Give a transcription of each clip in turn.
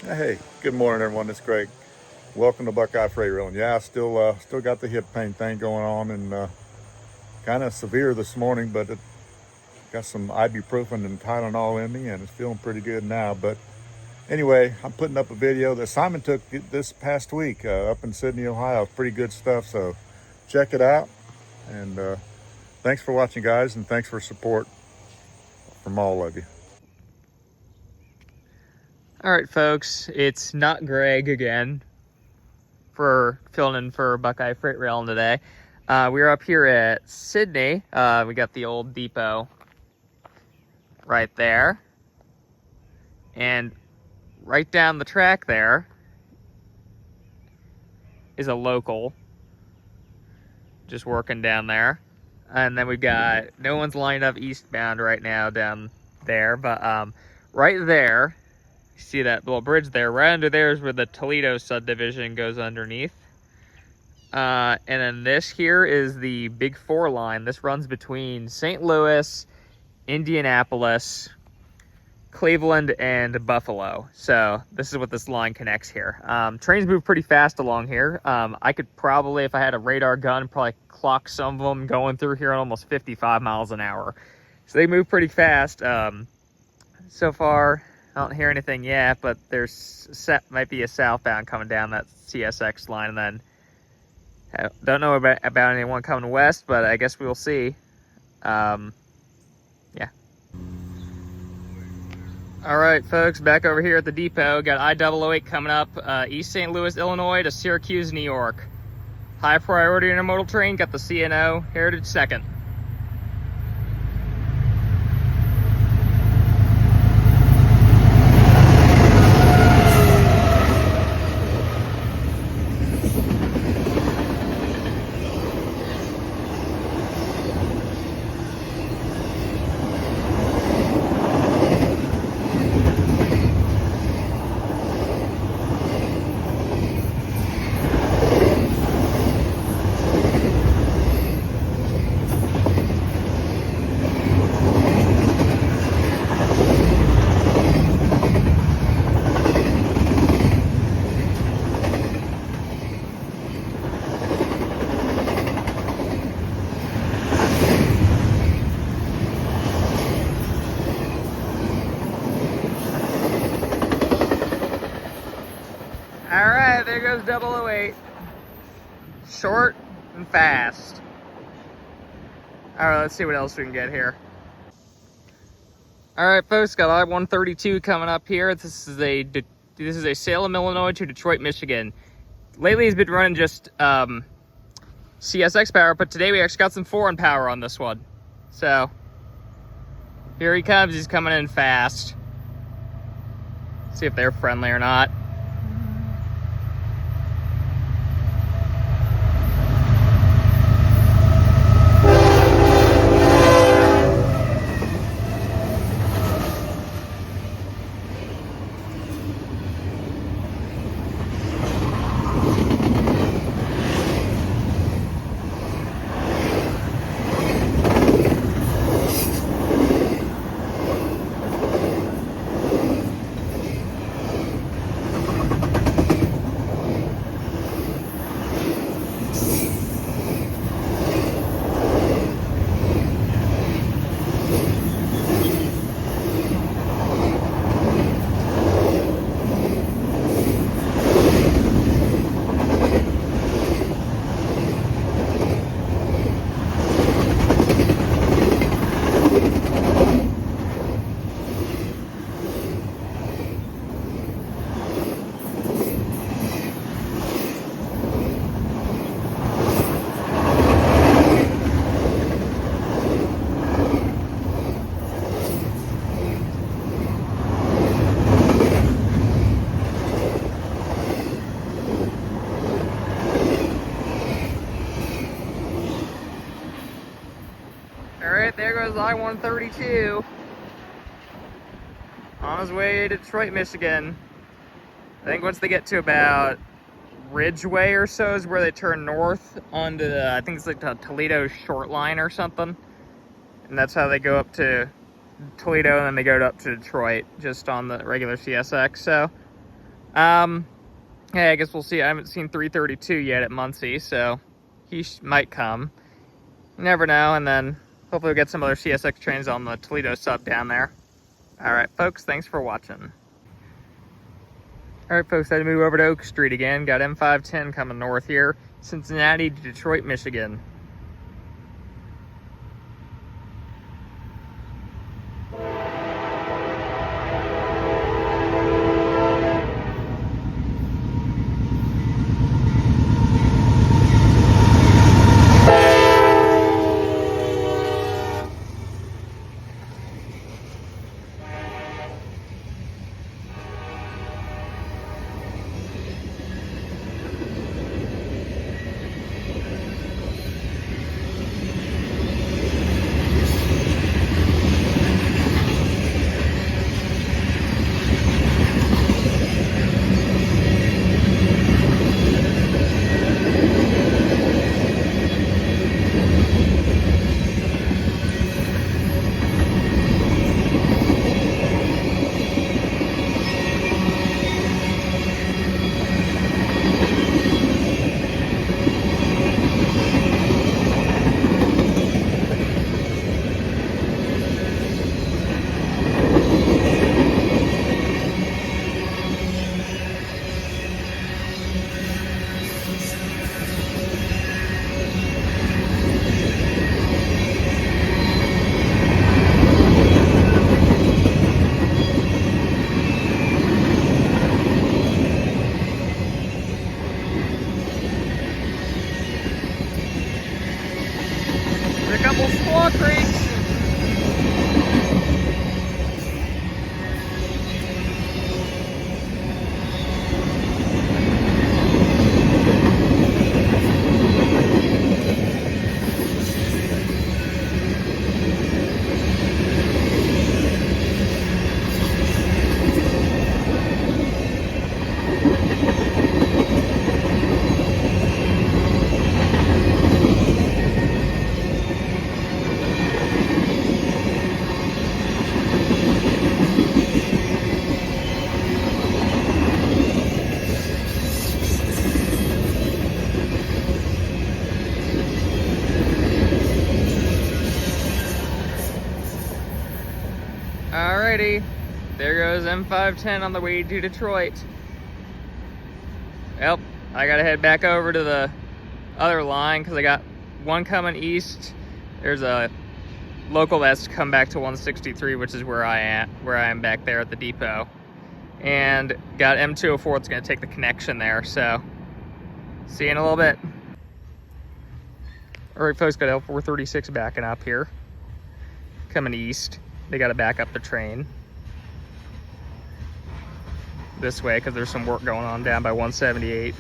Hey, good morning, everyone. It's Greg. Welcome to Buckeye Freight Rail. And yeah, I still got the hip pain thing going on, and kind of severe this morning, but it got some ibuprofen and Tylenol in me, and it's feeling pretty good now. But anyway, I'm putting up a video that Simon took this past week up in Sidney, Ohio. Pretty good stuff, so check it out. And thanks for watching, guys, and thanks for support from all of you. All right, folks, it's not Greg again for filling in for Buckeye Freight Rail today. We're up here at Sidney. We got the old depot right there. And right down the track there is a local just working down there. And then we've got, no one's lined up eastbound right now down there, but right there, you see that little bridge there? Right under there is where the Toledo subdivision goes underneath. And then this here is the Big 4 line. This runs between St. Louis, Indianapolis, Cleveland, and Buffalo. So this is what this line connects here. Trains move pretty fast along here. I could probably, if I had a radar gun, probably clock some of them going through here at almost 55 miles an hour. So they move pretty fast. So far, I don't hear anything yet, but might be a southbound coming down that CSX line. And then I don't know about anyone coming west, but I guess we'll see. Yeah. All right, folks, back over here at the depot. Got I-008 coming up, East St. Louis, Illinois to Syracuse, New York. High priority intermodal train, got the CNO Heritage second. All right, there goes 008. Short and fast. All right, let's see what else we can get here. All right, folks, got I-132 coming up here. This is a Salem, Illinois to Detroit, Michigan. Lately, he's been running just CSX power, but today we actually got some foreign power on this one. So here he comes. He's coming in fast. See if they're friendly or not. All right, there goes I-132 on his way to Detroit, Michigan. I think once they get to about Ridgeway or so is where they turn north onto the, I think it's like the Toledo short line or something. And that's how they go up to Toledo, and then they go up to Detroit just on the regular CSX. So Hey, I guess we'll see. I haven't seen 332 yet at Muncie, so he might come. You never know. And then hopefully we'll get some other CSX trains on the Toledo sub down there. All right, folks, thanks for watching. All right, folks, I had to move over to Oak Street again. Got M510 coming north here, Cincinnati to Detroit, Michigan. A couple squaw crates. Alrighty, there goes M510 on the way to Detroit. Well, I gotta head back over to the other line because I got one coming east. There's a local that's come back to 163, which is where I am back there at the depot. And got M204 that's gonna take the connection there, so see you in a little bit. Alright folks, got L436 backing up here, coming east. They got to back up the train this way because there's some work going on down by 178.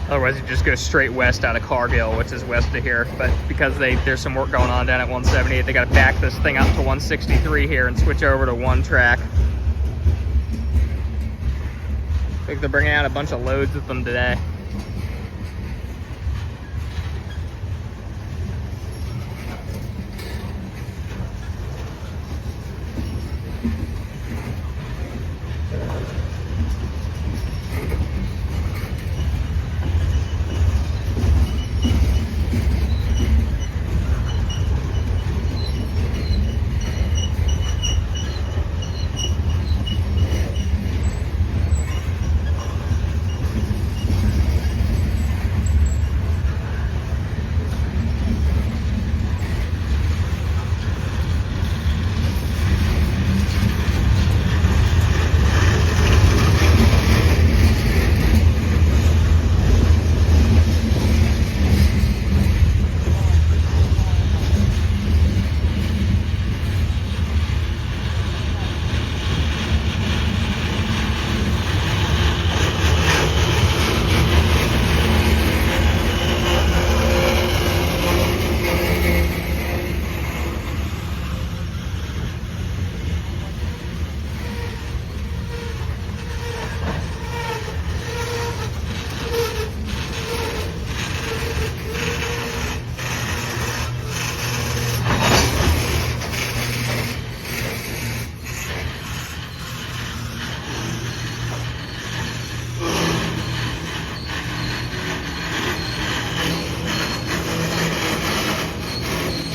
Otherwise, you just go straight west out of Cargill, which is west of here. But because there's some work going on down at 178, they got to back this thing up to 163 here and switch over to one track. I think they're bringing out a bunch of loads with them today.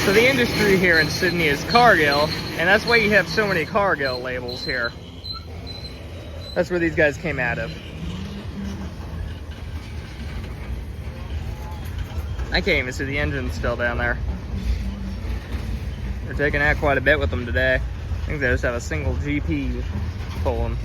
So the industry here in Sidney is Cargill, and that's why you have so many Cargill labels here. That's where these guys came out of. I can't even see the engine still down there. They're taking out quite a bit with them today. I think they just have a single GP pulling.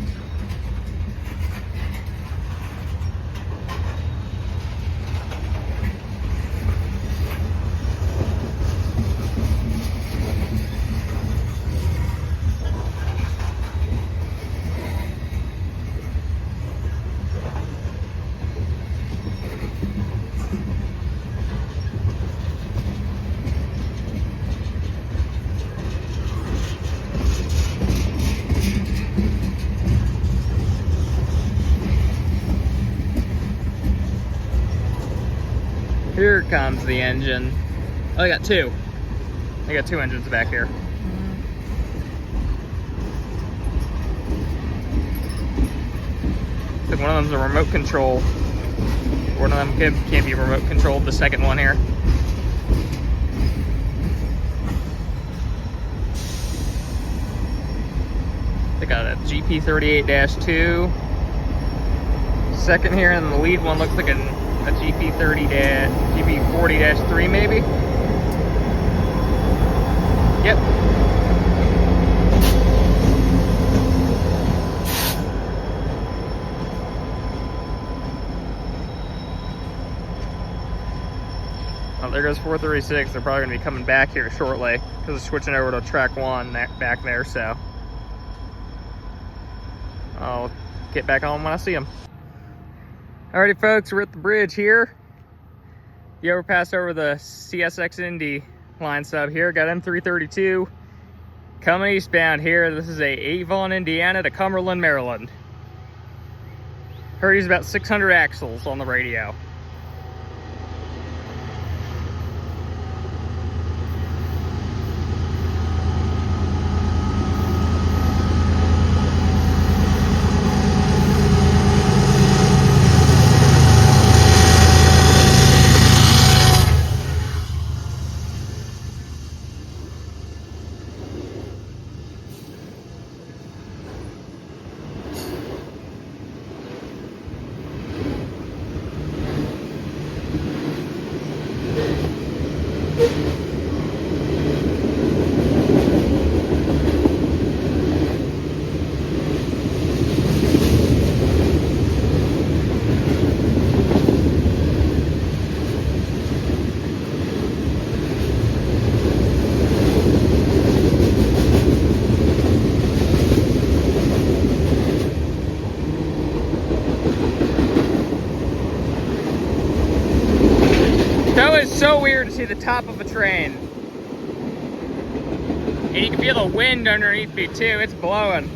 Here comes the engine. Oh, I got two. I got two engines back here. I think one of them's a remote control. One of them can't be remote controlled, the second one here. They got a GP38-2. Second here, and the lead one looks like a GP40-3 maybe? Yep. Well, there goes 436. They're probably going to be coming back here shortly because they're switching over to track 1 back there, so I'll get back on when I see them. Alrighty folks, we're at the bridge here. You overpassed over the CSX Indy line sub here. Got M332 coming eastbound here. This is a Avon, Indiana to Cumberland, Maryland. Heard he's about 600 axles on the radio. So weird to see the top of a train. And you can feel the wind underneath me too, it's blowing.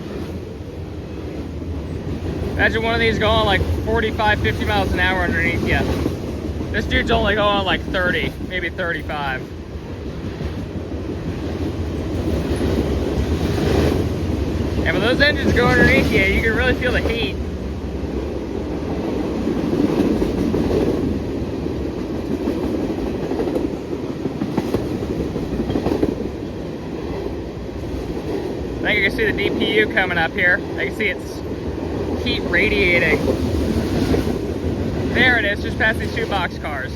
Imagine one of these going like 45, 50 miles an hour underneath you. This dude's only going like 30, maybe 35. And when those engines go underneath you, you can really feel the heat. I think you can see the DPU coming up here. I can see its heat radiating. There it is, just past these two boxcars.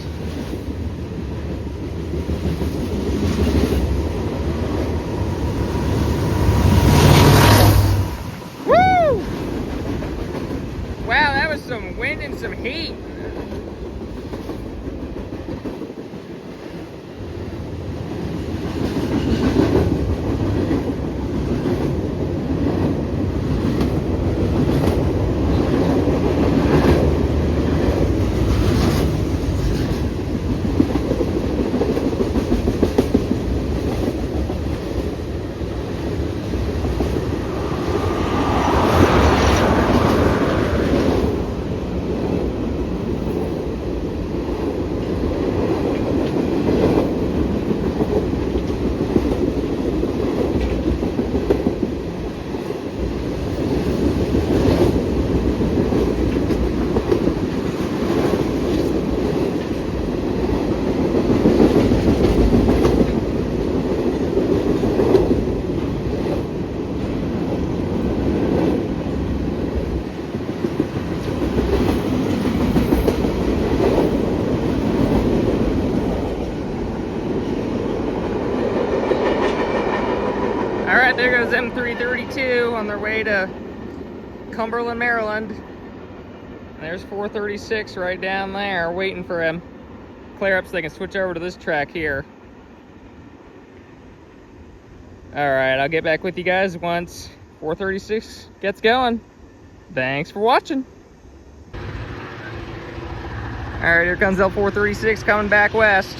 Woo! Wow, that was some wind and some heat. there goes M332 on their way to Cumberland, Maryland. And there's 436 right down there waiting for him. Clear up so they can switch over to this track here. Alright, I'll get back with you guys once 436 gets going. Thanks for watching. Alright, here comes L436 coming back west.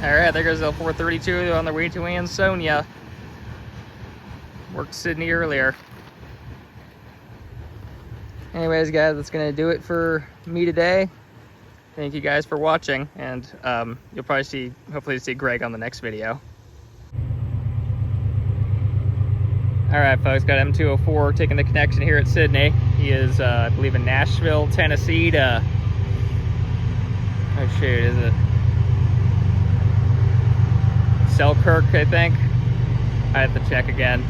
Alright, there goes L432 on their way to Ansonia. Worked Sidney earlier. Anyways, guys, that's going to do it for me today. Thank you guys for watching, and you'll probably hopefully see Greg on the next video. Alright, folks, got M204 taking the connection here at Sidney. He is, I believe, in Nashville, Tennessee to... Oh, shoot, is it... Selkirk, I think. I have to check again.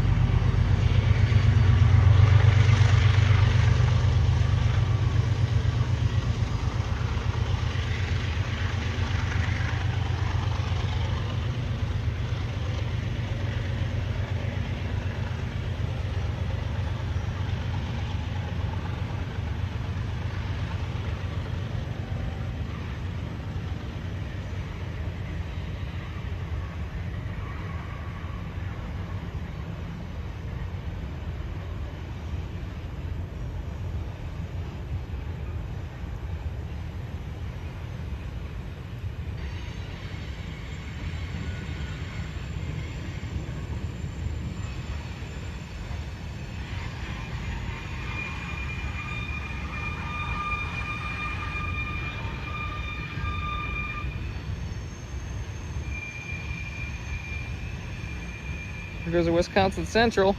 Here goes a Wisconsin Central.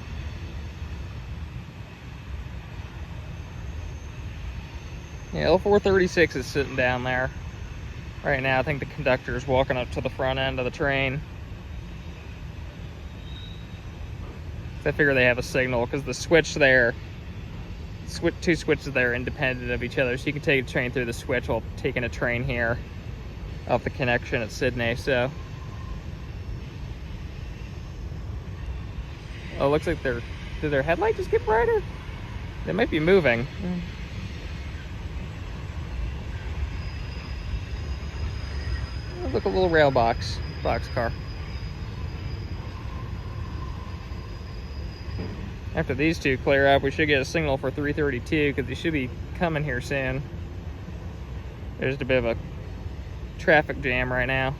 Yeah, L436 is sitting down there. Right now, I think the conductor is walking up to the front end of the train. I figure they have a signal because the switch there, two switches there are independent of each other, so you can take a train through the switch while taking a train here off the connection at Sidney. So, oh, it looks like did their headlight just get brighter? They might be moving. Oh, look, a little rail box car. After these two clear up, we should get a signal for 332 because they should be coming here soon. There's a bit of a traffic jam right now.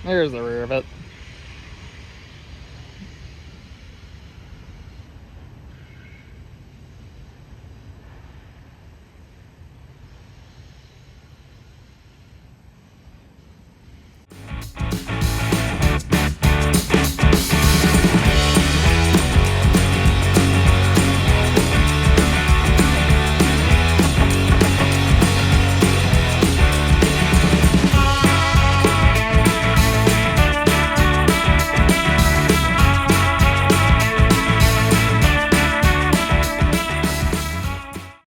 There's the rear of it.